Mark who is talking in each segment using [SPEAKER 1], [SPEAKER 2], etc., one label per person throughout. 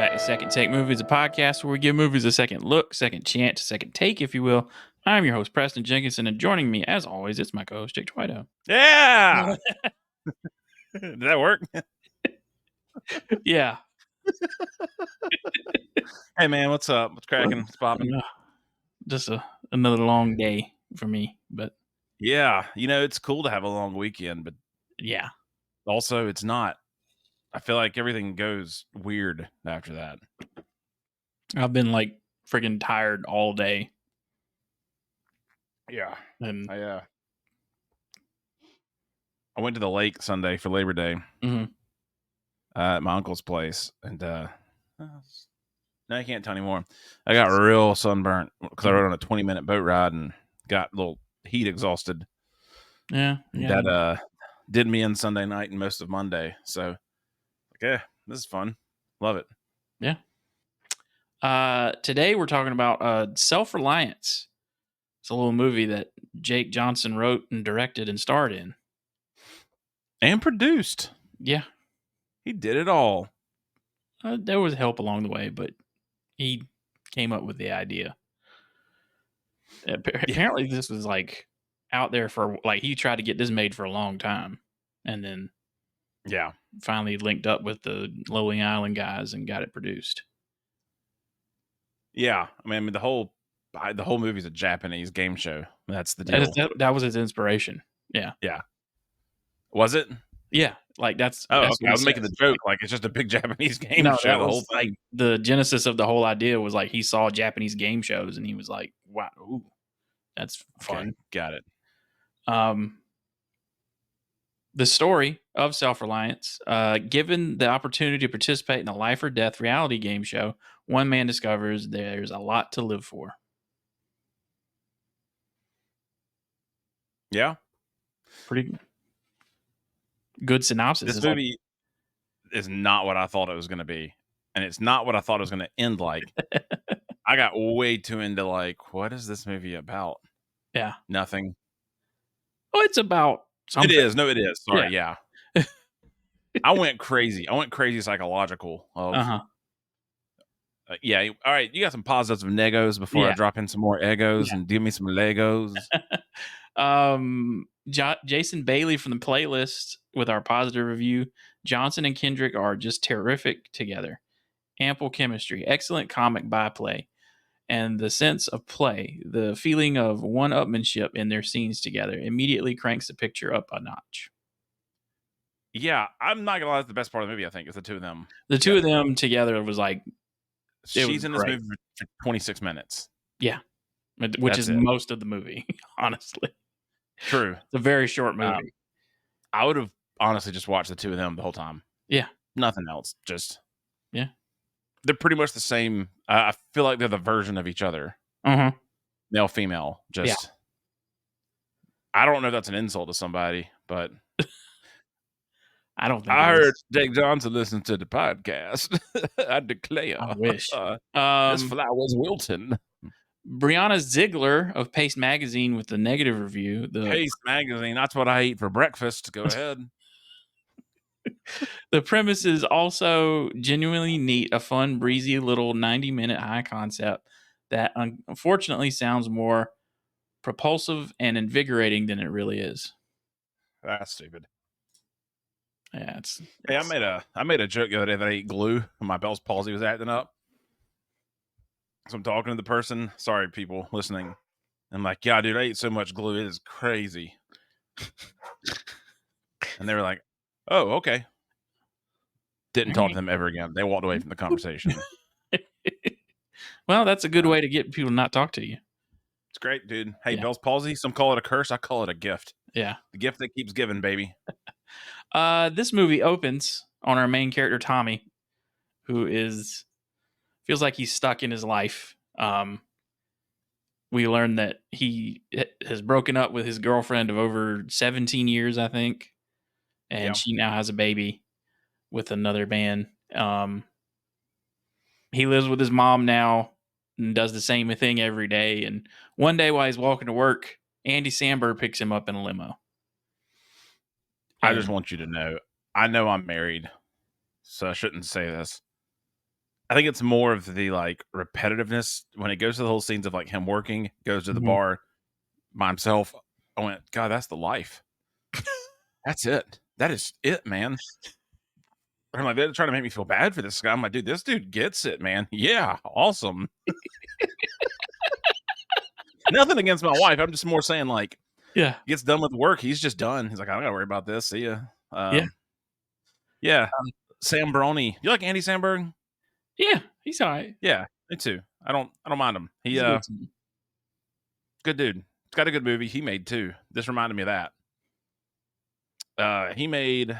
[SPEAKER 1] back to Second Take Movies, a podcast where we give movies a second look, second chance, second take, if you will. I'm your host, Preston Jenkinson, and joining me, as always, it's my co-host, Jake Twido.
[SPEAKER 2] Yeah! Did that work?
[SPEAKER 1] Yeah.
[SPEAKER 2] Hey, man, what's up? What's cracking? What's popping?
[SPEAKER 1] Just another long day for me, but
[SPEAKER 2] Yeah, it's cool to have a long weekend, but
[SPEAKER 1] yeah.
[SPEAKER 2] also it's not. I feel like everything goes weird after that.
[SPEAKER 1] I've been like freaking tired all day.
[SPEAKER 2] Yeah.
[SPEAKER 1] And
[SPEAKER 2] I went to the lake Sunday for Labor Day at my uncle's place, and no, you can't tell anymore. I got real sunburnt because I rode on a 20-minute boat ride and got a little heat exhausted.
[SPEAKER 1] Yeah.
[SPEAKER 2] That did me in Sunday night and most of Monday. So, okay, this is fun. Love it.
[SPEAKER 1] Yeah. Today we're talking about Self-Reliance. It's a little movie that Jake Johnson wrote and directed and starred in.
[SPEAKER 2] And produced.
[SPEAKER 1] Yeah.
[SPEAKER 2] He did it all.
[SPEAKER 1] There was help along the way, but he came up with the idea. Apparently, this was like out there for like he tried to get this made for a long time, and then finally linked up with the Lonely Island guys and got it produced.
[SPEAKER 2] Yeah, I mean the whole movie's a Japanese game show. That's the deal.
[SPEAKER 1] That was his inspiration. Yeah.
[SPEAKER 2] Was it?
[SPEAKER 1] Yeah, like that's.
[SPEAKER 2] Oh,
[SPEAKER 1] that's
[SPEAKER 2] okay. I was making the joke like it's just a big Japanese game show.
[SPEAKER 1] That
[SPEAKER 2] the whole
[SPEAKER 1] was like the genesis of the whole idea was like he saw Japanese game shows and he was like, "Wow, ooh, that's fun."
[SPEAKER 2] Okay, got it.
[SPEAKER 1] The story of Self-Reliance, given the opportunity to participate in a life or death reality game show, one man discovers there's a lot to live for.
[SPEAKER 2] Yeah.
[SPEAKER 1] Pretty good synopsis.
[SPEAKER 2] This movie is not what I thought it was going to be. And it's not what I thought it was going to end like. I got way too into like, what is this movie about?
[SPEAKER 1] Yeah.
[SPEAKER 2] Nothing.
[SPEAKER 1] Oh, it's about something.
[SPEAKER 2] It is. No, it is. Sorry. Yeah. I went crazy. Psychological. Of, yeah. All right. You got some positives and negos before I drop in some more egos and give me some Legos.
[SPEAKER 1] Jason Bailey from the playlist with our positive review. Johnson and Kendrick are just terrific together. Ample chemistry, excellent comic byplay, and the sense of play, the feeling of one-upmanship in their scenes together immediately cranks the picture up a notch.
[SPEAKER 2] Yeah, I'm not gonna lie. That's the best part of the movie. I think is the two of them.
[SPEAKER 1] The two of them together was like.
[SPEAKER 2] She's in this movie for 26 minutes.
[SPEAKER 1] Yeah, which is most of the movie, honestly.
[SPEAKER 2] True.
[SPEAKER 1] It's a very short movie.
[SPEAKER 2] I would have honestly just watched the two of them the whole time.
[SPEAKER 1] Yeah.
[SPEAKER 2] Nothing else. Just.
[SPEAKER 1] Yeah.
[SPEAKER 2] They're pretty much the same. I feel like they're the version of each other. Male, female. Just. Yeah. I don't know if that's an insult to somebody, but.
[SPEAKER 1] I don't think
[SPEAKER 2] I heard Jake Johnson listen to the podcast. I declare.
[SPEAKER 1] I wish.
[SPEAKER 2] This flower's wilting.
[SPEAKER 1] Brianna Ziegler of Paste Magazine with the negative review.
[SPEAKER 2] Paste Magazine, that's what I eat for breakfast. Go ahead.
[SPEAKER 1] The premise is also genuinely neat, a fun, breezy little 90-minute high concept that unfortunately sounds more propulsive and invigorating than it really is.
[SPEAKER 2] That's stupid.
[SPEAKER 1] Yeah,
[SPEAKER 2] Hey, I made a joke the other day that I ate glue and my Bell's palsy was acting up. So I'm talking to the person. Sorry, people listening. I'm like, yeah, dude, I ate so much glue. It is crazy. And they were like, oh, okay. Didn't talk to them ever again. They walked away from the conversation.
[SPEAKER 1] Well, that's a good way to get people to not talk to you.
[SPEAKER 2] It's great, dude. Hey, Bell's palsy. Some call it a curse. I call it a gift.
[SPEAKER 1] Yeah.
[SPEAKER 2] The gift that keeps giving, baby.
[SPEAKER 1] This movie opens on our main character, Tommy, who feels like he's stuck in his life. We learn that he has broken up with his girlfriend of over 17 years, I think. And she now has a baby with another man. He lives with his mom now and does the same thing every day. And one day while he's walking to work, Andy Samberg picks him up in a limo.
[SPEAKER 2] I just want you to know, I know I'm married, so I shouldn't say this. I think it's more of the like repetitiveness when it goes to the whole scenes of like him working, goes to the
[SPEAKER 1] Mhm.
[SPEAKER 2] bar by himself. I went, God, that's the life. That's it. That is it, man. I'm like, they're trying to make me feel bad for this guy. I'm like, dude, this dude gets it, man. Yeah, awesome. Nothing against my wife. I'm just more saying, like,
[SPEAKER 1] Yeah.
[SPEAKER 2] gets done with work. He's just done. He's like, I don't gotta worry about this. See ya.
[SPEAKER 1] Yeah.
[SPEAKER 2] Yeah.
[SPEAKER 1] Um,
[SPEAKER 2] Sam Brony. You like Andy Samberg?
[SPEAKER 1] yeah. He's all right.
[SPEAKER 2] Yeah, me too. I don't mind him.
[SPEAKER 1] He's good to me.
[SPEAKER 2] Good dude. It's got a good movie he made too. This reminded me of that. He made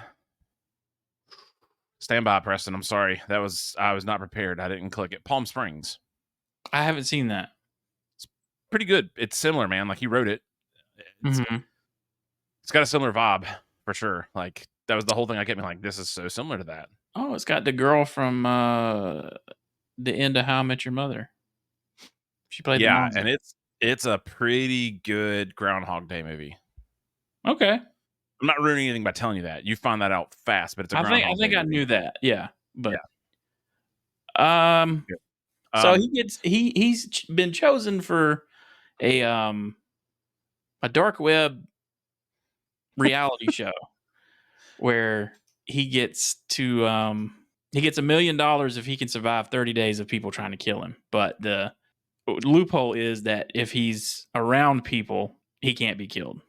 [SPEAKER 2] Stand by, Preston. I'm sorry. I was not prepared. I didn't click it. Palm Springs.
[SPEAKER 1] I haven't seen that.
[SPEAKER 2] Pretty good. It's similar, man. Like he wrote it. It's
[SPEAKER 1] Mhm.
[SPEAKER 2] it's got a similar vibe for sure. Like that was the whole thing. I kept me like, this is so similar to that.
[SPEAKER 1] Oh, it's got the girl from, the end of How I Met Your Mother. She played the
[SPEAKER 2] Yeah,
[SPEAKER 1] mom.
[SPEAKER 2] and it's a pretty good Groundhog Day movie.
[SPEAKER 1] Okay.
[SPEAKER 2] I'm not ruining anything by telling you that. You find that out fast, but it's a
[SPEAKER 1] I
[SPEAKER 2] Groundhog Day
[SPEAKER 1] think I
[SPEAKER 2] movie.
[SPEAKER 1] knew that. Yeah. But,
[SPEAKER 2] Yeah.
[SPEAKER 1] um,
[SPEAKER 2] Yeah.
[SPEAKER 1] so he's been chosen for a, um, a dark web reality show where he gets to, he gets $1 million if he can survive 30 days of people trying to kill him. But the loophole is that if he's around people, he can't be killed.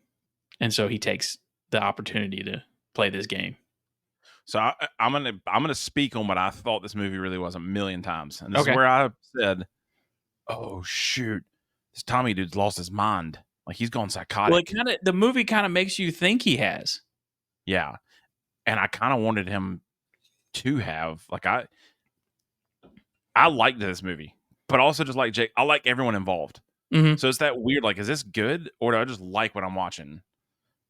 [SPEAKER 1] And so he takes the opportunity to play this game.
[SPEAKER 2] So I'm gonna speak on what I thought this movie really was a million times, and this is
[SPEAKER 1] Okay.
[SPEAKER 2] where I said, "Oh shoot, this Tommy dude's lost his mind. Like he's gone
[SPEAKER 1] Well,
[SPEAKER 2] psychotic."
[SPEAKER 1] the movie kind of makes you think he has.
[SPEAKER 2] Yeah, and I kind of wanted him to have like I liked this movie, but also just like Jake, I like everyone involved.
[SPEAKER 1] Mhm.
[SPEAKER 2] So it's that weird. Like, is this good or do I just like what I'm watching?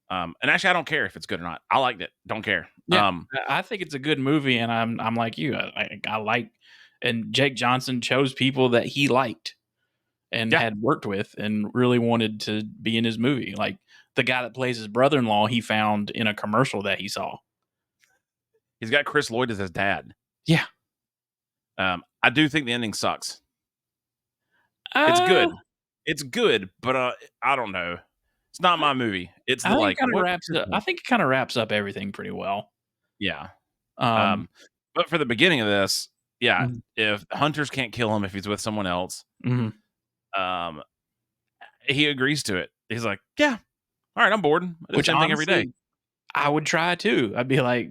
[SPEAKER 2] And actually, I don't care if it's good or not. I liked it. Don't care.
[SPEAKER 1] Yeah, I think it's a good movie, and I'm like you. I like, and Jake Johnson chose people that he liked and
[SPEAKER 2] Yeah,
[SPEAKER 1] had worked with, and really wanted to be in his movie. Like the guy that plays his brother-in-law, he found in a commercial that he saw.
[SPEAKER 2] he's got Chris Lloyd as his dad.
[SPEAKER 1] Yeah,
[SPEAKER 2] I do think the ending sucks. It's
[SPEAKER 1] uh,
[SPEAKER 2] good. It's good, but I don't know. It's not my movie. It's the
[SPEAKER 1] I think it
[SPEAKER 2] like
[SPEAKER 1] kind of
[SPEAKER 2] what
[SPEAKER 1] wraps it up. I think it kind of wraps up everything pretty well.
[SPEAKER 2] yeah.
[SPEAKER 1] Um,
[SPEAKER 2] But for the beginning of this, yeah,
[SPEAKER 1] mhm,
[SPEAKER 2] if hunters can't kill him if he's with someone else,
[SPEAKER 1] mhm.
[SPEAKER 2] um, he agrees to it. He's like, yeah, all right, I'm bored. I do the
[SPEAKER 1] Which
[SPEAKER 2] same thing every day.
[SPEAKER 1] honestly, I would try too. I'd be like,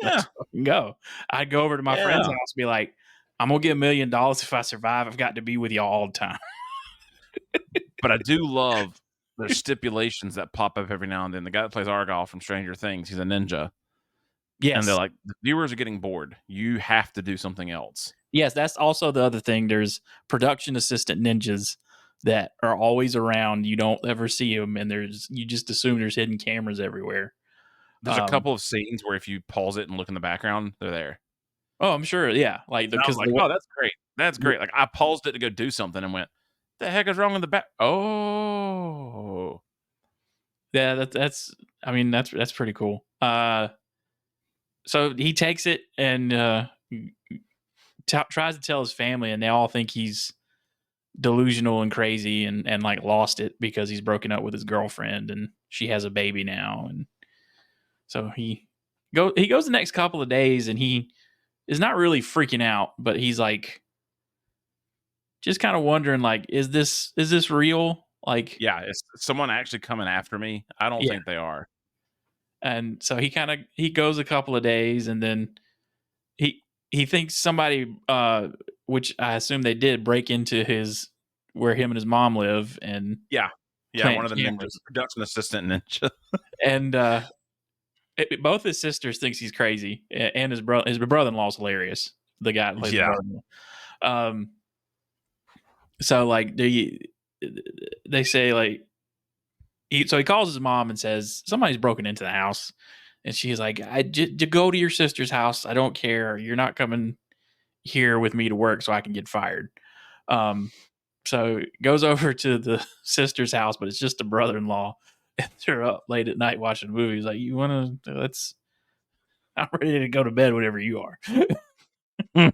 [SPEAKER 2] Yeah,
[SPEAKER 1] let's fucking go. I'd go over to my friend's
[SPEAKER 2] yeah.
[SPEAKER 1] house and be like, I'm gonna get $1 million if I survive. I've got to be with y'all all the time.
[SPEAKER 2] But I do love there's stipulations that pop up every now and then. The guy that plays Argyle from Stranger Things, he's a ninja. And they're
[SPEAKER 1] Yes.
[SPEAKER 2] like, the viewers are getting bored. You have to do something else.
[SPEAKER 1] Yes, that's also the other thing. There's production assistant ninjas that are always around. You don't ever see them, and you just assume there's hidden cameras everywhere.
[SPEAKER 2] There's a
[SPEAKER 1] Um,
[SPEAKER 2] couple of scenes where if you pause it and look in the background, they're there.
[SPEAKER 1] oh, I'm sure. Yeah, like
[SPEAKER 2] And I was
[SPEAKER 1] because
[SPEAKER 2] like, oh, that's great. That's great. Like I paused it to go do something and went, the heck is wrong in the back? Oh.
[SPEAKER 1] yeah, that's. I mean, that's pretty cool. So he takes it and tries to tell his family, and they all think he's delusional and crazy and like lost it because he's broken up with his girlfriend and she has a baby now. And so he goes the next couple of days and he is not really freaking out, but he's like just kind of wondering like, is this real? Like,
[SPEAKER 2] Yeah, is someone actually coming after me? I don't
[SPEAKER 1] yeah.
[SPEAKER 2] think they are.
[SPEAKER 1] And so he goes a couple of days and then he he thinks somebody which I assume they did break into his where him and his mom live and
[SPEAKER 2] Yeah. Yeah, one
[SPEAKER 1] plant
[SPEAKER 2] of the ninjas,
[SPEAKER 1] cameras.
[SPEAKER 2] production assistant ninja.
[SPEAKER 1] And both his sisters thinks he's crazy, and his brother-in-law's hilarious. The guy that plays the
[SPEAKER 2] Yeah.
[SPEAKER 1] brother-in-law. So like they say like so he calls his mom and says somebody's broken into the house, and she's like, "I just go to your sister's house. I don't care. You're not coming here with me to work, so I can get fired." Um, so goes over to the sister's house, but it's just the brother-in-law, and they're up late at night watching movies. Like, you want to? Let's. I'm ready to go to bed whenever you are. He's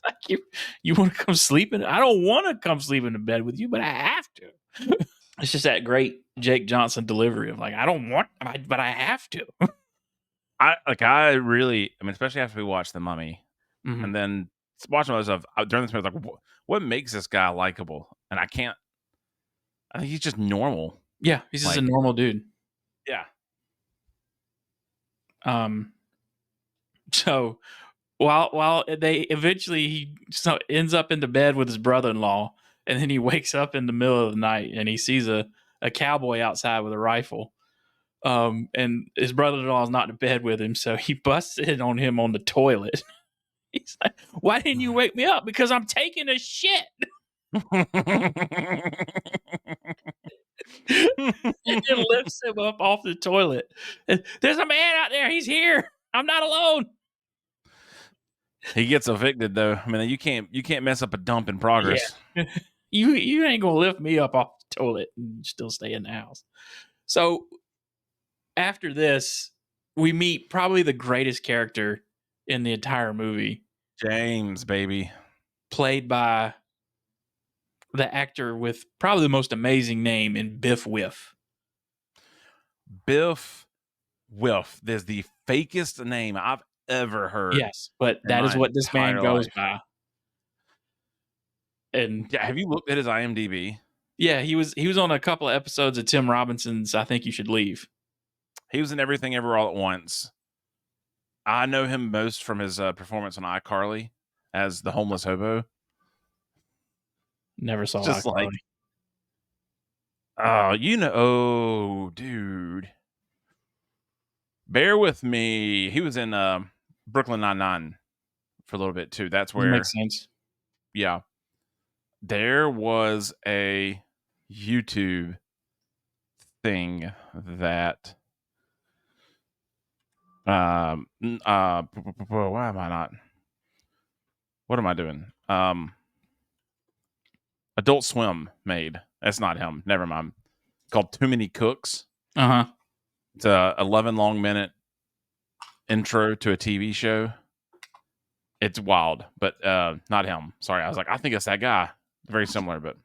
[SPEAKER 1] like, you want to come sleep in? I don't want to come sleep in the bed with you, but I have to. It's just that great Jake Johnson delivery of like, I don't want, but I have to.
[SPEAKER 2] I really, I mean, especially after we watched The Mummy,
[SPEAKER 1] Mm-hmm.
[SPEAKER 2] and then watching all this stuff during this movie, I was like, what makes this guy likable? And I think he's just normal.
[SPEAKER 1] Yeah, he's just a
[SPEAKER 2] Like,
[SPEAKER 1] normal dude.
[SPEAKER 2] yeah.
[SPEAKER 1] So while they eventually he ends up in the bed with his brother-in-law, and then he wakes up in the middle of the night and he sees a cowboy outside with a rifle. And his brother-in-law is not in bed with him, so he busts in on him on the toilet. He's like, "Why didn't you wake me up? Because I'm taking a shit." And then lifts him up off the toilet. There's a man out there. He's here. I'm not alone.
[SPEAKER 2] He gets evicted though. I mean, you can't mess up a dump in progress.
[SPEAKER 1] Yeah. You ain't gonna lift me up off the toilet and still stay in the house. So after this, we meet probably the greatest character in the entire movie,
[SPEAKER 2] James, baby,
[SPEAKER 1] played by the actor with probably the most amazing name in Biff Whiff.
[SPEAKER 2] Biff Whiff. There's the fakest name I've ever heard.
[SPEAKER 1] Yes, but that is what this man goes
[SPEAKER 2] life.
[SPEAKER 1] by. And
[SPEAKER 2] yeah, have you looked at his IMDb?
[SPEAKER 1] Yeah, he was on a couple of episodes of Tim Robinson's I Think You Should Leave.
[SPEAKER 2] He was in Everything Ever All at Once. I know him most from his performance on iCarly as the homeless hobo.
[SPEAKER 1] Never saw
[SPEAKER 2] Just
[SPEAKER 1] iCarly.
[SPEAKER 2] Oh, dude. Bear with me. He was in Brooklyn Nine-Nine for a little bit too. That's where...
[SPEAKER 1] That makes sense.
[SPEAKER 2] Yeah. There was a YouTube thing that... why am I not... What am I doing? Adult Swim made. That's not him. Never mind. Called Too Many Cooks.
[SPEAKER 1] Uh-huh.
[SPEAKER 2] It's a 11 long minute intro to a TV show. It's wild, but not him. Sorry. I was like, I think it's that guy. Very similar, but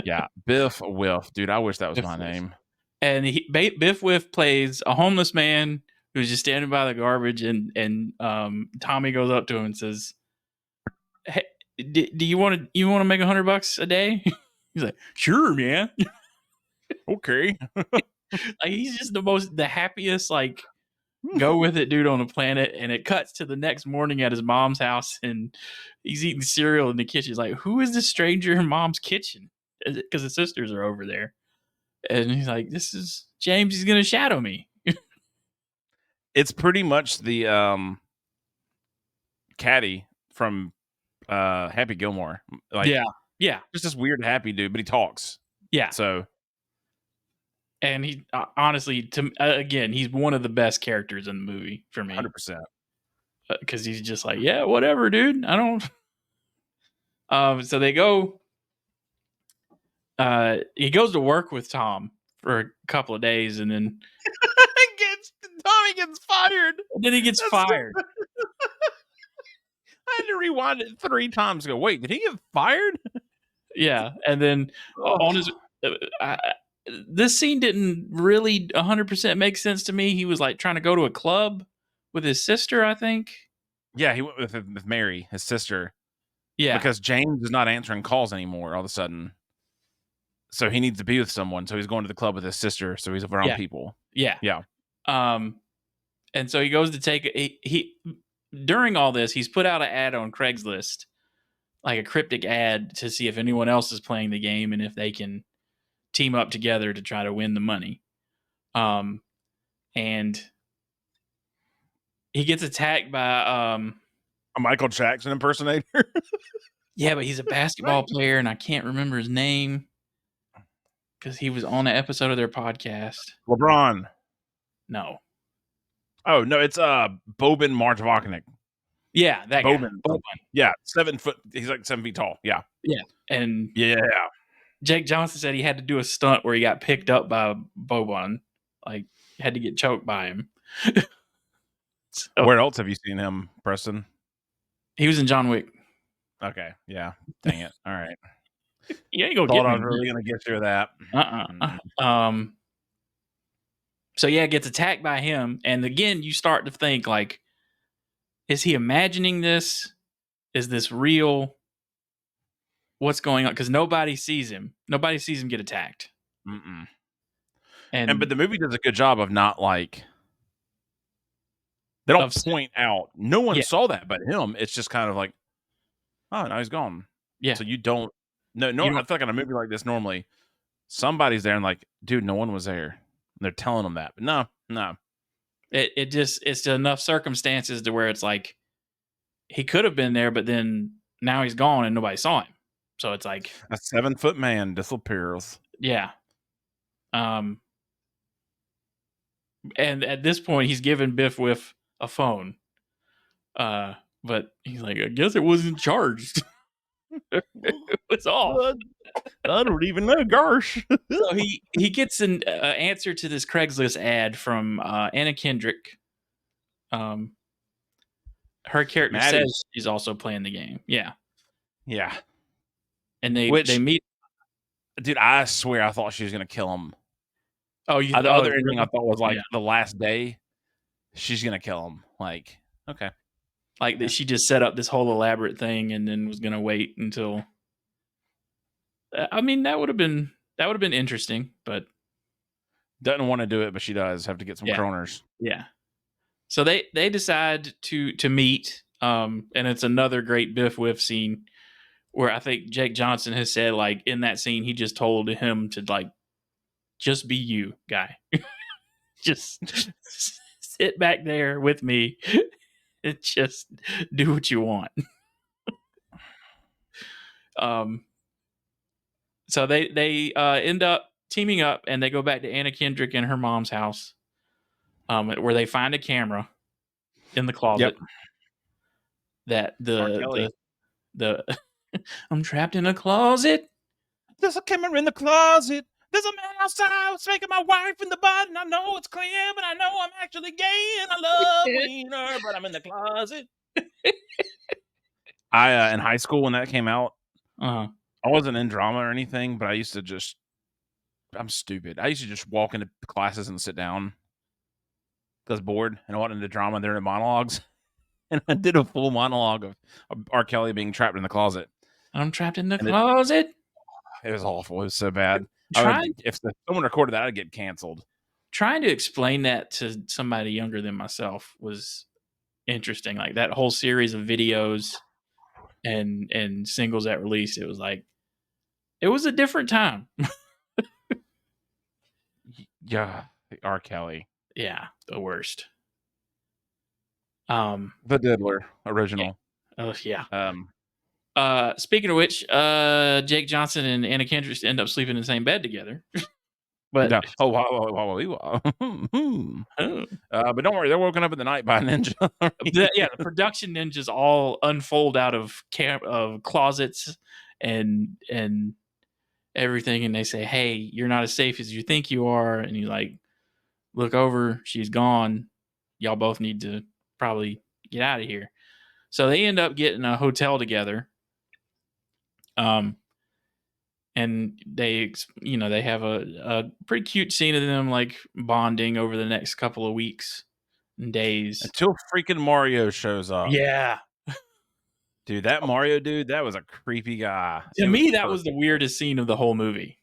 [SPEAKER 2] yeah. Biff Whiff. Dude, I wish that was
[SPEAKER 1] Biff
[SPEAKER 2] my
[SPEAKER 1] Whiff.
[SPEAKER 2] name.
[SPEAKER 1] And Biff Whiff plays a homeless man who's just standing by the garbage, and Tommy goes up to him and says, "Hey, do you want to make $100 a day?" He's like, "Sure, man."
[SPEAKER 2] Okay.
[SPEAKER 1] Like, he's just the happiest, like, go with it dude on the planet. And it cuts to the next morning at his mom's house, and he's eating cereal in the kitchen. He's like, "Who is this stranger in mom's kitchen?" Because his sisters are over there. And he's like, "This is James. He's gonna shadow me."
[SPEAKER 2] It's pretty much the caddy from Happy Gilmore. Like,
[SPEAKER 1] yeah,
[SPEAKER 2] just this weird happy dude, but he talks.
[SPEAKER 1] Yeah.
[SPEAKER 2] So,
[SPEAKER 1] and he honestly, again, he's one of the best characters in the movie for me.
[SPEAKER 2] 100%.
[SPEAKER 1] Because he's just like, yeah, whatever, dude. I don't. So they go. He goes to work with Tom for a couple of days, and then
[SPEAKER 2] Tommy gets fired.
[SPEAKER 1] And then he gets fired.
[SPEAKER 2] I had to rewind it 3 times to go, wait, did he get fired?
[SPEAKER 1] Yeah. And then on his... this scene didn't really 100% make sense to me. He was like trying to go to a club with his sister, I think.
[SPEAKER 2] Yeah, he went with Mary, his sister.
[SPEAKER 1] Yeah.
[SPEAKER 2] Because James is not answering calls anymore all of a sudden. So he needs to be with someone. So he's going to the club with his sister. So he's around people.
[SPEAKER 1] Yeah.
[SPEAKER 2] Yeah.
[SPEAKER 1] And so he goes to take he during all this, he's put out an ad on Craigslist, like a cryptic ad, to see if anyone else is playing the game and if they can team up together to try to win the money. And he gets attacked by
[SPEAKER 2] a Michael Jackson impersonator.
[SPEAKER 1] Yeah, but he's a basketball player, and I can't remember his name because he was on an episode of their podcast.
[SPEAKER 2] LeBron.
[SPEAKER 1] No.
[SPEAKER 2] Oh no, it's Boban Marjanovic.
[SPEAKER 1] Yeah, that
[SPEAKER 2] Boban.
[SPEAKER 1] Guy. Boban.
[SPEAKER 2] Yeah, 7 foot. He's like 7 feet tall. Yeah.
[SPEAKER 1] Yeah, and
[SPEAKER 2] yeah,
[SPEAKER 1] Jake Johnson said he had to do a stunt where he got picked up by Boban, like had to get choked by him. So,
[SPEAKER 2] Where else have you seen him, Preston?
[SPEAKER 1] he was in John Wick.
[SPEAKER 2] Okay, yeah. Dang it. All right.
[SPEAKER 1] You ain't gonna
[SPEAKER 2] Thought
[SPEAKER 1] get
[SPEAKER 2] I
[SPEAKER 1] me.
[SPEAKER 2] was really gonna get you with that.
[SPEAKER 1] So yeah, gets attacked by him, and again, you start to think like, is he imagining this? Is this real? What's going on? Because nobody sees him. Nobody sees him get attacked.
[SPEAKER 2] Mm-mm. But
[SPEAKER 1] And
[SPEAKER 2] the movie does a good job of not like they don't
[SPEAKER 1] of
[SPEAKER 2] point out. No one
[SPEAKER 1] yeah,
[SPEAKER 2] saw that but him. It's just kind of like, oh, now he's gone.
[SPEAKER 1] yeah.
[SPEAKER 2] So you don't. No.
[SPEAKER 1] You
[SPEAKER 2] I
[SPEAKER 1] don't.
[SPEAKER 2] feel like in a movie like this, normally somebody's there and like, dude, no one was there. And they're telling them that, but no.
[SPEAKER 1] It's enough circumstances to where it's like he could have been there, but then now he's gone and nobody saw him. So it's like
[SPEAKER 2] A 7-foot man disappears.
[SPEAKER 1] yeah. And at this point, he's giving Biff Whiff a phone. But he's like, I guess it wasn't charged. It was off.
[SPEAKER 2] I don't even know. Gosh.
[SPEAKER 1] So he gets an answer to this Craigslist ad from Anna Kendrick. Her character
[SPEAKER 2] Maddie.
[SPEAKER 1] says she's also playing the game. Yeah,
[SPEAKER 2] Yeah.
[SPEAKER 1] and they
[SPEAKER 2] Which,
[SPEAKER 1] meet.
[SPEAKER 2] dude, I swear I thought she was gonna kill him.
[SPEAKER 1] Oh,
[SPEAKER 2] The other ending I
[SPEAKER 1] really?
[SPEAKER 2] thought was like
[SPEAKER 1] Yeah.
[SPEAKER 2] the last day. She's gonna kill him. Like, okay.
[SPEAKER 1] Like that she just set up this whole elaborate thing and then was gonna wait until. I mean, that would have been interesting, but
[SPEAKER 2] Doesn't want to do it, but she does have to get some
[SPEAKER 1] yeah,
[SPEAKER 2] kroners.
[SPEAKER 1] yeah. So they decide to meet, and it's another great Biff Whiff scene where I think Jake Johnson has said like in that scene he just told him to like just be you, guy, just sit back there with me and just do what you want. So they end up teaming up and they go back to Anna Kendrick and her mom's house, where they find a camera in the closet.
[SPEAKER 2] Yep.
[SPEAKER 1] That
[SPEAKER 2] R. Kelly.
[SPEAKER 1] the I'm trapped in a closet.
[SPEAKER 2] There's a camera in the closet. There's a man outside making my wife in the butt, and I know it's clear, but I know I'm actually gay, and I love wiener, but I'm in the closet. I in high school when that came out,
[SPEAKER 1] Uh-huh.
[SPEAKER 2] I wasn't in drama or anything, but I used to just I'm stupid. I used to just walk into classes and sit down because I was bored, and I went into drama. They're in monologues, and I did a full monologue of R. Kelly being trapped in the closet.
[SPEAKER 1] I'm trapped in the
[SPEAKER 2] And
[SPEAKER 1] closet.
[SPEAKER 2] It was awful. It was so bad. If someone recorded that, I'd get canceled.
[SPEAKER 1] Trying to explain that to somebody younger than myself was interesting. Like that whole series of videos and singles that released, it was like it was a different time.
[SPEAKER 2] Yeah, R. Kelly.
[SPEAKER 1] Yeah, the worst.
[SPEAKER 2] The Diddler original.
[SPEAKER 1] Oh yeah.
[SPEAKER 2] Um,
[SPEAKER 1] Speaking of which, Jake Johnson and Anna Kendrick end up sleeping in the same bed together. But
[SPEAKER 2] yeah. Oh, wow. But don't worry, they're woken up in the night by a ninja.
[SPEAKER 1] the production ninjas all unfold out of closets and everything, and they say, "Hey, you're not as safe as you think you are." And you like look over, she's gone. Y'all both need to probably get out of here. So they end up getting a hotel together. And they have a pretty cute scene of them like bonding over the next couple of weeks and days
[SPEAKER 2] Until freaking Mario shows up.
[SPEAKER 1] Yeah,
[SPEAKER 2] dude, that Mario dude, that was a creepy guy.
[SPEAKER 1] To me, that was the weirdest scene of the whole movie.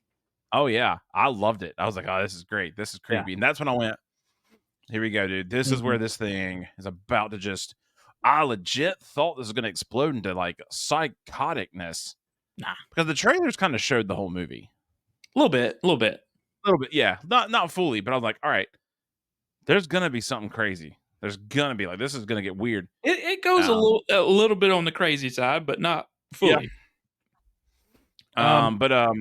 [SPEAKER 2] Oh yeah, I loved it. I was like, oh, this is great. This is creepy, and that's when I went, here we go, dude. This is where this thing is about to just. I legit thought this was going to explode into like psychoticness.
[SPEAKER 1] Nah,
[SPEAKER 2] because the trailers kind of showed the whole movie.
[SPEAKER 1] A little bit.
[SPEAKER 2] Yeah, not fully, but I was like, all right, there's gonna be something crazy. There's gonna be like this is gonna get weird.
[SPEAKER 1] It goes a little bit on the crazy side, but not fully.
[SPEAKER 2] Yeah.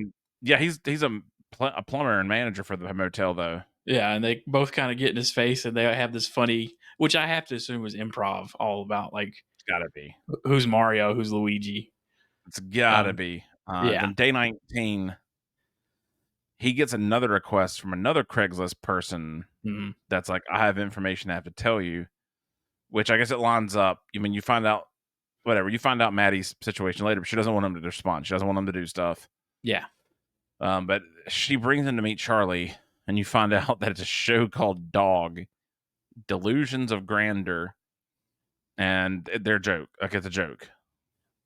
[SPEAKER 2] Yeah, he's a plumber and manager for the motel though.
[SPEAKER 1] Yeah, and they both kind of get in his face, and they have this funny, which I have to assume was improv, all about like
[SPEAKER 2] it's gotta be
[SPEAKER 1] who's Mario, who's Luigi.
[SPEAKER 2] It's gotta be. Then day 19, he gets another request from another Craigslist person that's like, I have information I have to tell you. which I guess it lines up. I mean, you find out whatever. You find out Maddie's situation later, but she doesn't want him to respond. She doesn't want him to do stuff.
[SPEAKER 1] Yeah.
[SPEAKER 2] But she brings him to meet Charlie, and you find out that it's a show called Dog, Delusions of Grandeur, and they're a joke. Like, it's a joke.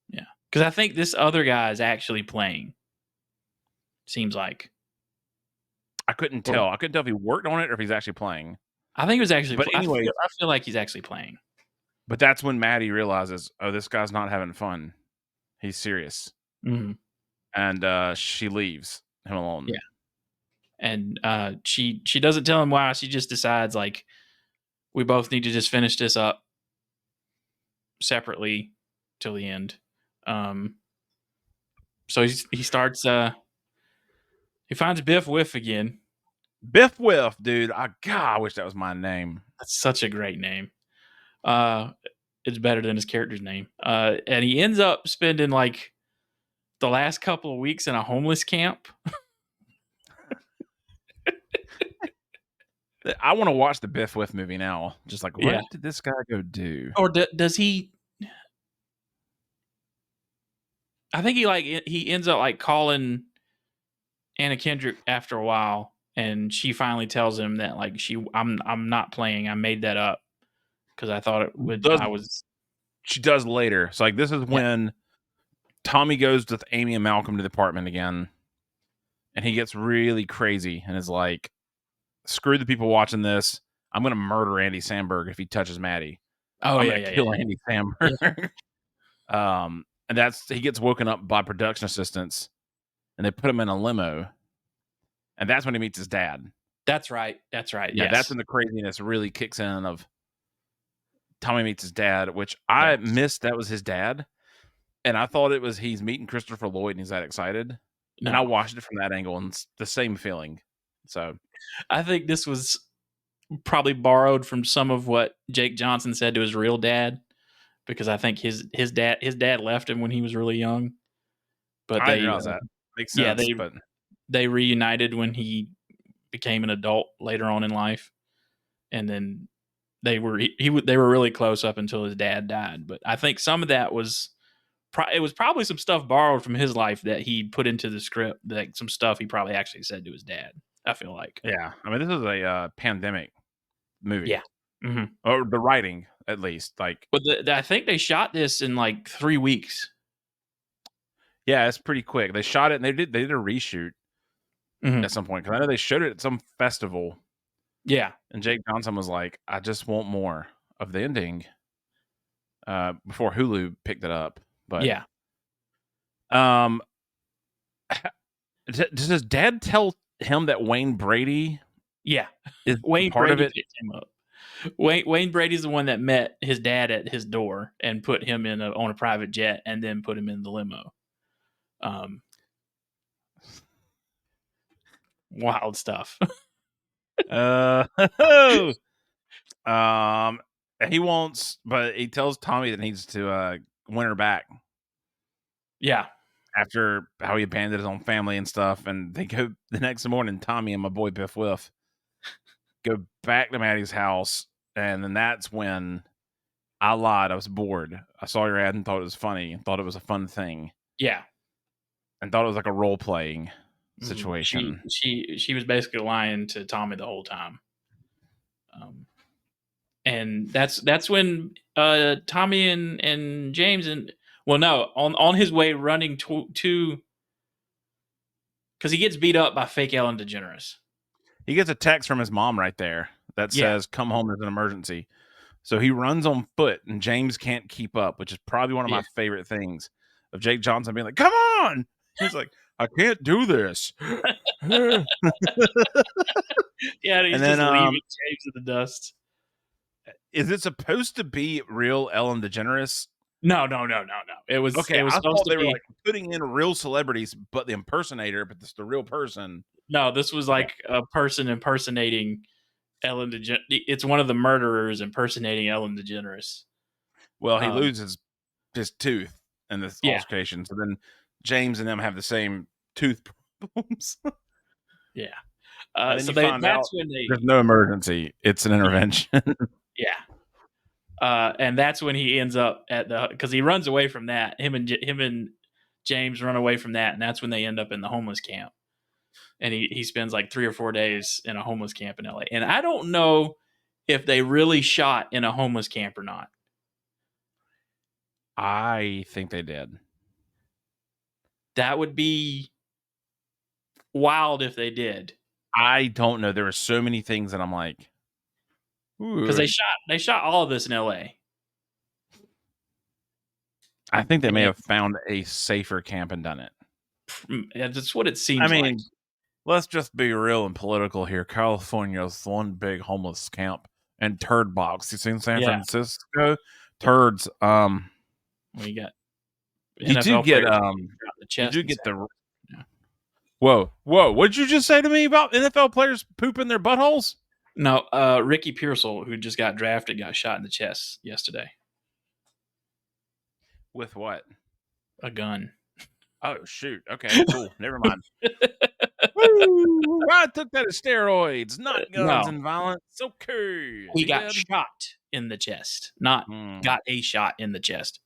[SPEAKER 1] Yeah. Because I think this other guy is actually playing. Seems like.
[SPEAKER 2] I couldn't tell. I couldn't tell if he worked on it or if he's actually playing.
[SPEAKER 1] I think it was actually.
[SPEAKER 2] But anyway,
[SPEAKER 1] I feel like he's actually playing.
[SPEAKER 2] But that's when Maddie realizes, oh, this guy's not having fun. He's serious.
[SPEAKER 1] Mm-hmm.
[SPEAKER 2] And she leaves him alone.
[SPEAKER 1] Yeah. And she doesn't tell him why. She just decides, like, we both need to just finish this up separately till the end. So he starts. He finds Biff Whiff again.
[SPEAKER 2] Biff Whiff, dude. I wish that was my name.
[SPEAKER 1] That's such a great name. It's better than his character's name. And he ends up spending like the last couple of weeks in a homeless camp.
[SPEAKER 2] I want to watch the Biff Whiff movie now. Just like, what did this guy go do?
[SPEAKER 1] Or does he? I think he ends up like calling Anna Kendrick after a while, and she finally tells him that like I'm not playing. I made that up because I thought it would.
[SPEAKER 2] She does later. So like this is when Tommy goes with Amy and Malcolm to the apartment again, and he gets really crazy and is like, "Screw the people watching this. I'm going to murder Andy Samberg if he touches Maddie. I'm going to kill Andy Samberg." Yeah. And he gets woken up by production assistants, and they put him in a limo, and that's when he meets his dad.
[SPEAKER 1] That's right.
[SPEAKER 2] Yeah, that's when the craziness really kicks in. Of Tommy meets his dad, which I missed. That was his dad, and I thought it was he's meeting Christopher Lloyd, and he's that excited. No. And I watched it from that angle, and it's the same feeling. So,
[SPEAKER 1] I think this was probably borrowed from some of what Jake Johnson said to his real dad. Because I think his dad left him when he was really young, but
[SPEAKER 2] I realize that makes sense.
[SPEAKER 1] They reunited when he became an adult later on in life, and then they were really close up until his dad died. But I think some of that was probably some stuff borrowed from his life that he put into the script, like some stuff he probably actually said to his dad. I feel like,
[SPEAKER 2] yeah. I mean, this is a pandemic movie,
[SPEAKER 1] yeah, mm-hmm.
[SPEAKER 2] Or the writing. At least, like,
[SPEAKER 1] but I think they shot this in like 3 weeks.
[SPEAKER 2] Yeah, it's pretty quick. They shot it and they did a reshoot at some point because I know they showed it at some festival.
[SPEAKER 1] Yeah,
[SPEAKER 2] and Jake Johnson was like, "I just want more of the ending." Before Hulu picked it up, but
[SPEAKER 1] yeah.
[SPEAKER 2] Does his dad tell him that Wayne Brady?
[SPEAKER 1] Yeah,
[SPEAKER 2] is Wayne part Brady of it.
[SPEAKER 1] Picked him up. Wayne Brady's the one that met his dad at his door and put him on a private jet and then put him in the limo. Wild stuff.
[SPEAKER 2] He wants, but he tells Tommy that he needs to win her back.
[SPEAKER 1] Yeah.
[SPEAKER 2] After how he abandoned his own family and stuff, and they go the next morning. Tommy and my boy Biff Whiff go back to Maddie's house. And then that's when I lied. I was bored. I saw your ad and thought it was funny and thought it was a fun thing.
[SPEAKER 1] Yeah.
[SPEAKER 2] And thought it was like a role-playing situation.
[SPEAKER 1] She was basically lying to Tommy the whole time. And that's when Tommy and James on his way running to because he gets beat up by fake Ellen DeGeneres.
[SPEAKER 2] He gets a text from his mom right there that says, "Come home, there's an emergency." So he runs on foot, and James can't keep up, which is probably one of my favorite things of Jake Johnson being like, "Come on!" He's like, "I can't do this."
[SPEAKER 1] Yeah, he's and then, just leaving James in the dust.
[SPEAKER 2] Is it supposed to be real Ellen DeGeneres?
[SPEAKER 1] No. It was okay. It was
[SPEAKER 2] I thought they were like putting in real celebrities, but the impersonator, but it's the real person.
[SPEAKER 1] No, this was like a person impersonating Ellen DeGeneres. It's one of the murderers impersonating Ellen DeGeneres.
[SPEAKER 2] Well, he loses his tooth in this altercation, so then James and them have the same tooth problems.
[SPEAKER 1] Yeah.
[SPEAKER 2] So that's when there's no emergency. It's an intervention.
[SPEAKER 1] Yeah. And that's when he ends up at because he runs away from that. Him and James run away from that, and that's when they end up in the homeless camp. And he spends like 3 or 4 days in a homeless camp in LA. And I don't know if they really shot in a homeless camp or not.
[SPEAKER 2] I think they did.
[SPEAKER 1] That would be wild if they did.
[SPEAKER 2] I don't know. There were so many things that I'm like,
[SPEAKER 1] because they shot all of this in LA.
[SPEAKER 2] I think they may have found a safer camp and done it.
[SPEAKER 1] That's what it seems like.
[SPEAKER 2] Let's just be real and political here. California's one big homeless camp and turd box. You seen San Francisco? Turds.
[SPEAKER 1] Well, you got
[SPEAKER 2] you do get
[SPEAKER 1] the chest.
[SPEAKER 2] You do get the. Yeah. Whoa! What did you just say to me about NFL players pooping their buttholes?
[SPEAKER 1] No, Ricky Pearsall, who just got drafted, got shot in the chest yesterday.
[SPEAKER 2] With what?
[SPEAKER 1] A gun.
[SPEAKER 2] Oh, shoot. Okay, cool. Never mind. Woo! I took that as steroids, not guns and violence. Okay.
[SPEAKER 1] He got shot in the chest, not got a shot in the chest.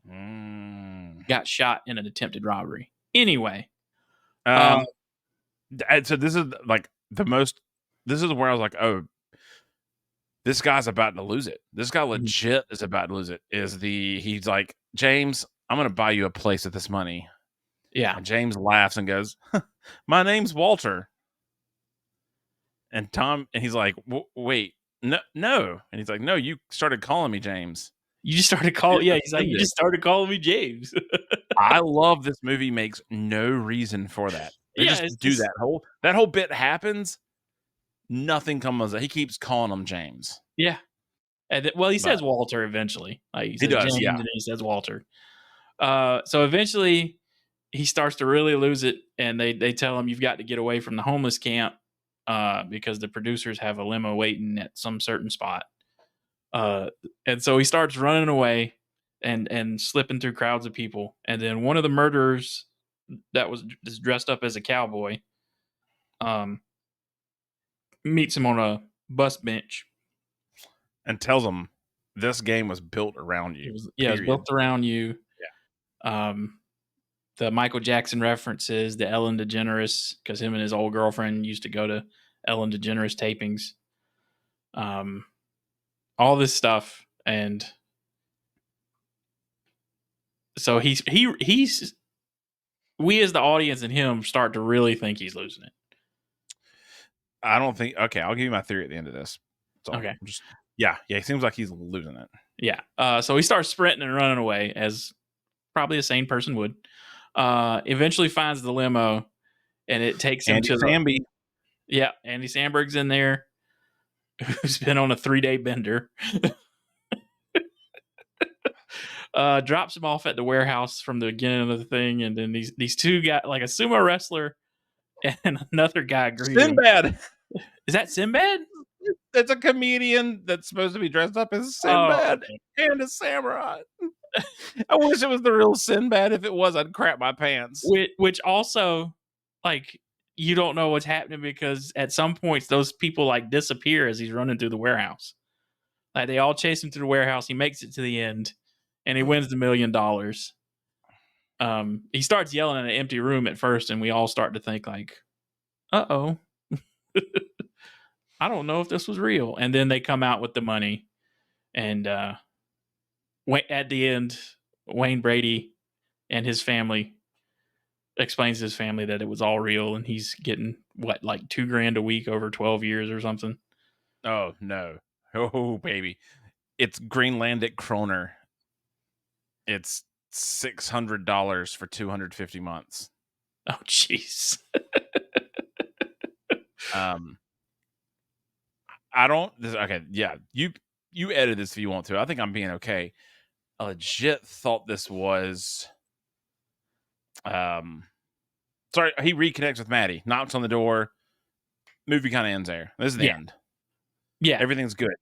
[SPEAKER 1] Got shot in an attempted robbery. Anyway.
[SPEAKER 2] So this is like this is where I was like, oh, this guy's about to lose it. This guy legit is about to lose it. He's like, James, I'm going to buy you a place with this money.
[SPEAKER 1] Yeah.
[SPEAKER 2] And James laughs and goes, my name's Walter. And he's like, wait, no. And he's like, no, you started calling me James.
[SPEAKER 1] You just started calling. Yeah. He's like, you just started calling me James.
[SPEAKER 2] I love this movie makes no reason for that. They just do that whole bit happens. Nothing comes out. He keeps calling him James.
[SPEAKER 1] Yeah. And he says Walter eventually. Like he says James, and then he says Walter. So eventually he starts to really lose it, and they tell him you've got to get away from the homeless camp because the producers have a limo waiting at some certain spot. And so he starts running away and slipping through crowds of people. And then one of the murderers that is dressed up as a cowboy meets him on a bus bench
[SPEAKER 2] and tells him this game was built around you.
[SPEAKER 1] It was built around you. Yeah. The Michael Jackson references, the Ellen DeGeneres, because him and his old girlfriend used to go to Ellen DeGeneres tapings. All this stuff, and so he's we as the audience and him start to really think he's losing it.
[SPEAKER 2] I don't think. Okay, I'll give you my theory at the end of this.
[SPEAKER 1] Okay.
[SPEAKER 2] Yeah, it seems like he's losing it.
[SPEAKER 1] Yeah. So he starts sprinting and running away, as probably a sane person would. Eventually finds the limo, and it takes him to
[SPEAKER 2] Samby.
[SPEAKER 1] Yeah, Andy Samberg's in there, who's been on a 3-day bender. Drops him off at the warehouse from the beginning of the thing, and then these two guys, like a sumo wrestler and another guy, greet him.
[SPEAKER 2] Sinbad.
[SPEAKER 1] Is that Sinbad?
[SPEAKER 2] That's a comedian that's supposed to be dressed up as Sinbad and a samurai. I wish it was the real Sinbad. If it was, I'd crap my pants.
[SPEAKER 1] Which also, like, you don't know what's happening because at some points those people like disappear as he's running through the warehouse. Like they all chase him through the warehouse. He makes it to the end, and he wins the $1 million. He starts yelling in an empty room at first, and we all start to think like, "Uh-oh, I don't know if this was real." And then they come out with the money, and at the end, Wayne Brady and his family explains to his family that it was all real, and he's getting like $2,000 a week over 12 years or something.
[SPEAKER 2] Oh no! Oh baby, it's Greenlandic kroner. It's $600 for 250 months.
[SPEAKER 1] Oh jeez.
[SPEAKER 2] I don't. Okay, yeah. You edit this if you want to. I think I'm being okay. I legit thought this was. Sorry, he reconnects with Maddie, knocks on the door. Movie kind of ends there. This is the end.
[SPEAKER 1] Yeah,
[SPEAKER 2] everything's good.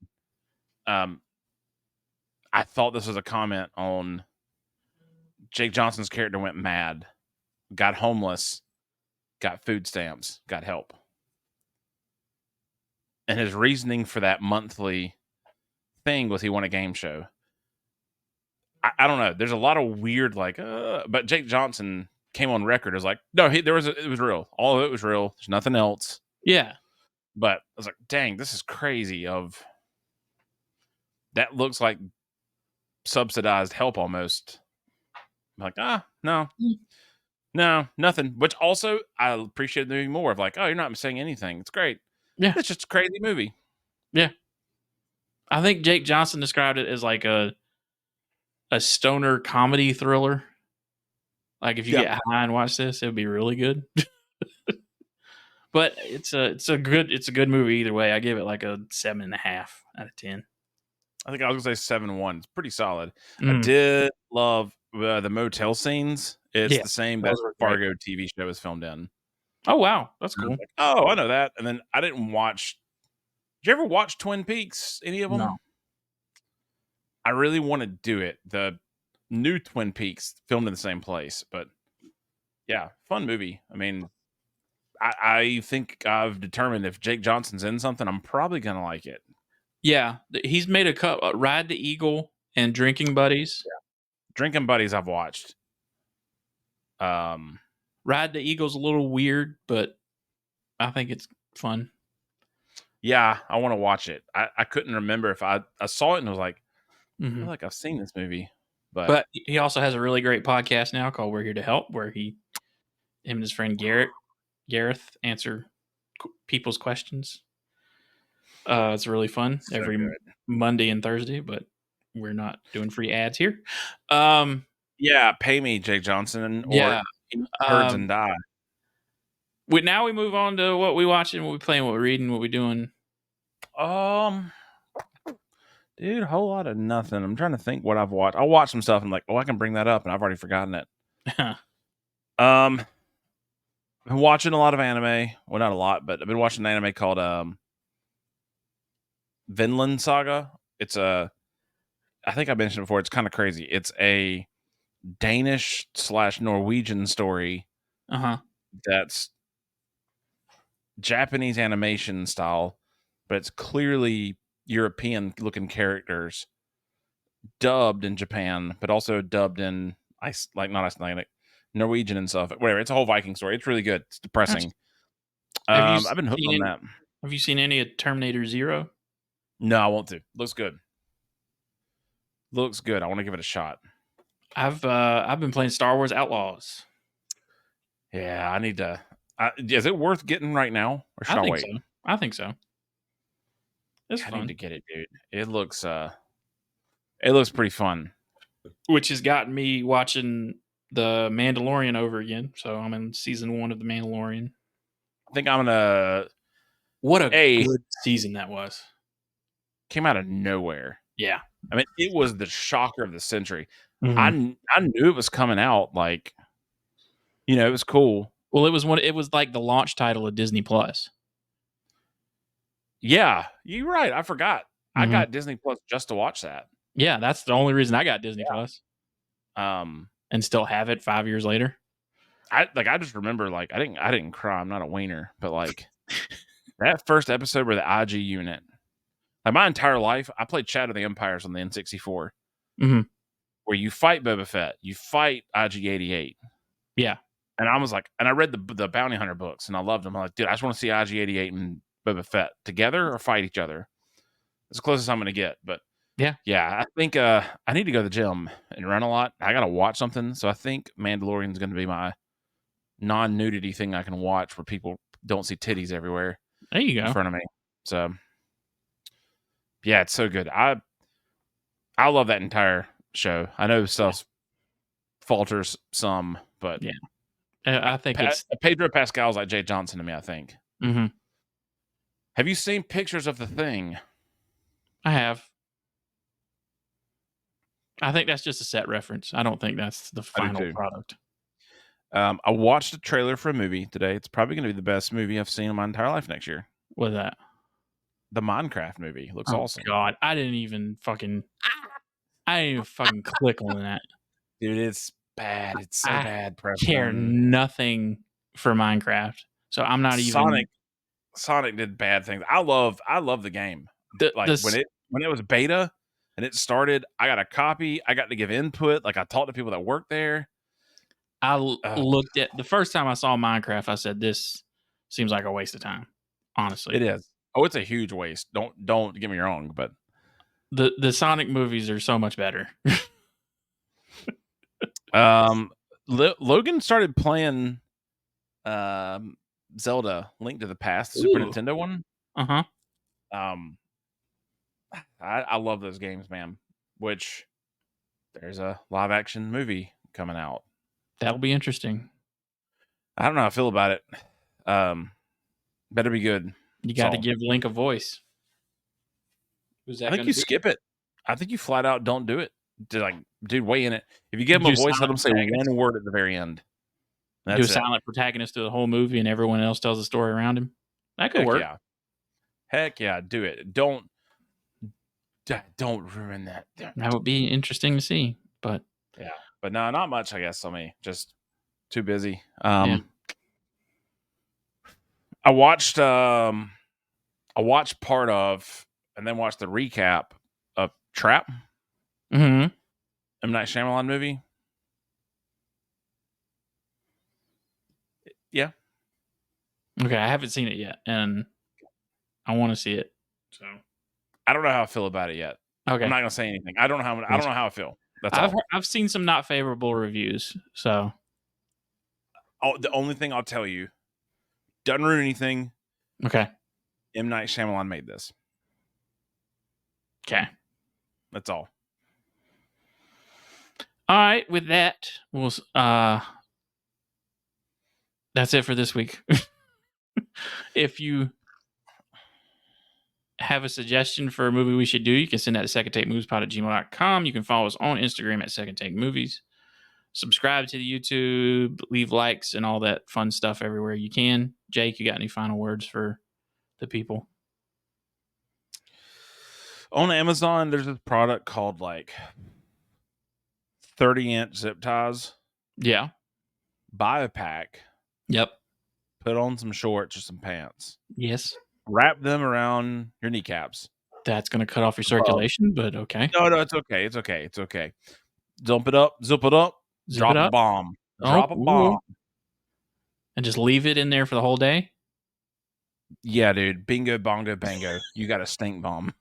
[SPEAKER 2] I thought this was a comment on Jake Johnson's character went mad, got homeless, got food stamps, got help. And his reasoning for that monthly thing was he won a game show. I don't know. There's a lot of weird but Jake Johnson came on record as like, no, it was real. All of it was real. There's nothing else.
[SPEAKER 1] Yeah.
[SPEAKER 2] But I was like, dang, this is crazy. That looks like subsidized help almost. I'm like, no, nothing. Which also I appreciate the movie more of like, oh, you're not saying anything. It's great.
[SPEAKER 1] Yeah.
[SPEAKER 2] It's just a crazy movie.
[SPEAKER 1] Yeah. I think Jake Johnson described it as like a stoner comedy thriller. Like if you get high and watch this, it would be really good. But it's a good movie either way. I give it like a 7.5 out of 10.
[SPEAKER 2] I think I was gonna say 7-1. It's pretty solid. I did love the motel scenes. It's the same that Fargo TV show is filmed in.
[SPEAKER 1] Oh wow, that's cool.
[SPEAKER 2] Like, oh, I know that. And then I didn't watch. Did you ever watch Twin Peaks? Any of them?
[SPEAKER 1] No.
[SPEAKER 2] I really want to do it. The new Twin Peaks filmed in the same place, but yeah, fun movie. I mean, I think I've determined if Jake Johnson's in something, I'm probably gonna like it.
[SPEAKER 1] Yeah, he's made a cut. Ride the Eagle and Drinking Buddies.
[SPEAKER 2] Yeah. Drinking Buddies, I've watched.
[SPEAKER 1] Ride the Eagle's a little weird, but I think it's fun.
[SPEAKER 2] Yeah, I want to watch it. I couldn't remember if I saw it and was like, I feel like I've seen this movie. But
[SPEAKER 1] he also has a really great podcast now called We're Here to Help, where him and his friend Gareth answer people's questions. It's really fun every Monday and Thursday, but we're not doing free ads here.
[SPEAKER 2] Yeah, pay me, Jake Johnson, or Herds and Die.
[SPEAKER 1] Now we move on to what we watching, what we playing, what we reading, what we doing.
[SPEAKER 2] Dude, a whole lot of nothing. I'm trying to think what I've watched. I'll watch some stuff and like, I can bring that up, and I've already forgotten it. I've been watching a lot of anime. Well, not a lot, but I've been watching an anime called Vinland Saga. It's I think I mentioned it before. It's kind of crazy. It's a Danish/Norwegian story. That's Japanese animation style, but it's clearly European looking characters dubbed in Japan, but also dubbed in not Icelandic, Norwegian and stuff. Whatever. It's a whole Viking story. It's really good. It's depressing. I've been hooked on that.
[SPEAKER 1] Have you seen any of Terminator Zero?
[SPEAKER 2] No, I want to. Looks good. Looks good. I want to give it a shot.
[SPEAKER 1] I've been playing Star Wars Outlaws.
[SPEAKER 2] Yeah, I need to. Is it worth getting right now, or should I wait?
[SPEAKER 1] So. I think so. It's fun.
[SPEAKER 2] I need to get it, dude. It looks pretty fun.
[SPEAKER 1] Which has gotten me watching The Mandalorian over again. So I'm in season 1 of The Mandalorian.
[SPEAKER 2] I think I'm gonna.
[SPEAKER 1] What a good season that was.
[SPEAKER 2] Came out of nowhere.
[SPEAKER 1] Yeah.
[SPEAKER 2] I mean, it was the shocker of the century. I knew it was coming out. Like, it was cool.
[SPEAKER 1] Well, it was like the launch title of Disney Plus.
[SPEAKER 2] Yeah, you're right. I forgot. I got Disney Plus just to watch that.
[SPEAKER 1] Yeah, that's the only reason I got Disney Plus. And still have it 5 years later.
[SPEAKER 2] I just remember I didn't cry. I'm not a wiener, but like that first episode where the IG unit. Like my entire life, I played Shadow of the Empires on the N64. Where you fight Boba Fett, you fight IG-88.
[SPEAKER 1] Yeah.
[SPEAKER 2] And I was like, and I read the Bounty Hunter books, and I loved them. I'm like, dude, I just want to see IG-88 and Boba Fett together or fight each other. It's the closest I'm going to get. But yeah, I think I need to go to the gym and run a lot. I got to watch something. So I think Mandalorian is going to be my non-nudity thing I can watch where people don't see titties everywhere.
[SPEAKER 1] There you go.
[SPEAKER 2] In front of me. So yeah, it's so good. I love that entire show. I know stuff falters some, but
[SPEAKER 1] yeah, I think it's
[SPEAKER 2] Pedro Pascal's like Jay Johnson to me. I think. Have you seen pictures of The Thing?
[SPEAKER 1] I have. I think that's just a set reference. I don't think that's the final product.
[SPEAKER 2] I watched a trailer for a movie today. It's probably going to be the best movie I've seen in my entire life next year.
[SPEAKER 1] What's that?
[SPEAKER 2] The Minecraft movie. Looks awesome.
[SPEAKER 1] God, I didn't even fucking click on that.
[SPEAKER 2] Dude, it's bad. It's so bad.
[SPEAKER 1] I care nothing for Minecraft. So I'm not even.
[SPEAKER 2] Sonic did bad things. I love the game. When it was beta, and it started. I got a copy. I got to give input. Like I talked to people that work there.
[SPEAKER 1] I looked at the first time I saw Minecraft. I said, "This seems like a waste of time." Honestly,
[SPEAKER 2] it is. Oh, it's a huge waste. Don't get me wrong, but
[SPEAKER 1] the Sonic movies are so much better.
[SPEAKER 2] Logan started playing Zelda: Link to the Past, the Super Nintendo one.
[SPEAKER 1] Uh-huh.
[SPEAKER 2] I love those games, man. Which there's a live action movie coming out.
[SPEAKER 1] That'll be interesting.
[SPEAKER 2] I don't know how I feel about it. Better be good.
[SPEAKER 1] You got to give Link a voice.
[SPEAKER 2] Who's that? I think you skip it. I think you flat out don't do it. Dude, weigh in it. If you give him a voice, let him say one word at the very end.
[SPEAKER 1] That's do a silent protagonist through the whole movie, and everyone else tells the story around him. That could work.
[SPEAKER 2] Yeah. Heck yeah, do it. Don't ruin that.
[SPEAKER 1] That would be interesting to see, but
[SPEAKER 2] yeah, but no, not much. I guess on me, just too busy.
[SPEAKER 1] Yeah.
[SPEAKER 2] I watched part of, and then watched the recap of Trap.
[SPEAKER 1] Mm-hmm.
[SPEAKER 2] M. Night Shyamalan movie. Yeah.
[SPEAKER 1] Okay, I haven't seen it yet, and I want to see it. So
[SPEAKER 2] I don't know how I feel about it yet.
[SPEAKER 1] Okay,
[SPEAKER 2] I'm not gonna say anything. I don't know how I feel. That's all.
[SPEAKER 1] I've seen some not favorable reviews. So,
[SPEAKER 2] the only thing I'll tell you, doesn't ruin anything.
[SPEAKER 1] Okay.
[SPEAKER 2] M. Night Shyamalan made this.
[SPEAKER 1] Okay.
[SPEAKER 2] That's all.
[SPEAKER 1] All right. With that, we'll that's it for this week. If you have a suggestion for a movie we should do, you can send that to secondtakemoviespod@gmail.com. You can follow us on Instagram at Second Take Movies. Subscribe to the YouTube, leave likes and all that fun stuff everywhere you can. Jake, you got any final words for the people?
[SPEAKER 2] On Amazon, there's a product called 30-inch zip ties.
[SPEAKER 1] Yeah.
[SPEAKER 2] Buy a pack.
[SPEAKER 1] Yep.
[SPEAKER 2] Put on some shorts or some pants.
[SPEAKER 1] Yes.
[SPEAKER 2] Wrap them around your kneecaps.
[SPEAKER 1] That's going to cut off your circulation, but okay.
[SPEAKER 2] No, it's okay. It's okay. It's okay. Zip it up. Drop a bomb. Drop a bomb.
[SPEAKER 1] And just leave it in there for the whole day?
[SPEAKER 2] Yeah, dude. Bingo, bongo, bango. You got a stink bomb.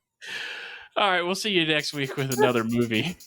[SPEAKER 1] All right. We'll see you next week with another movie.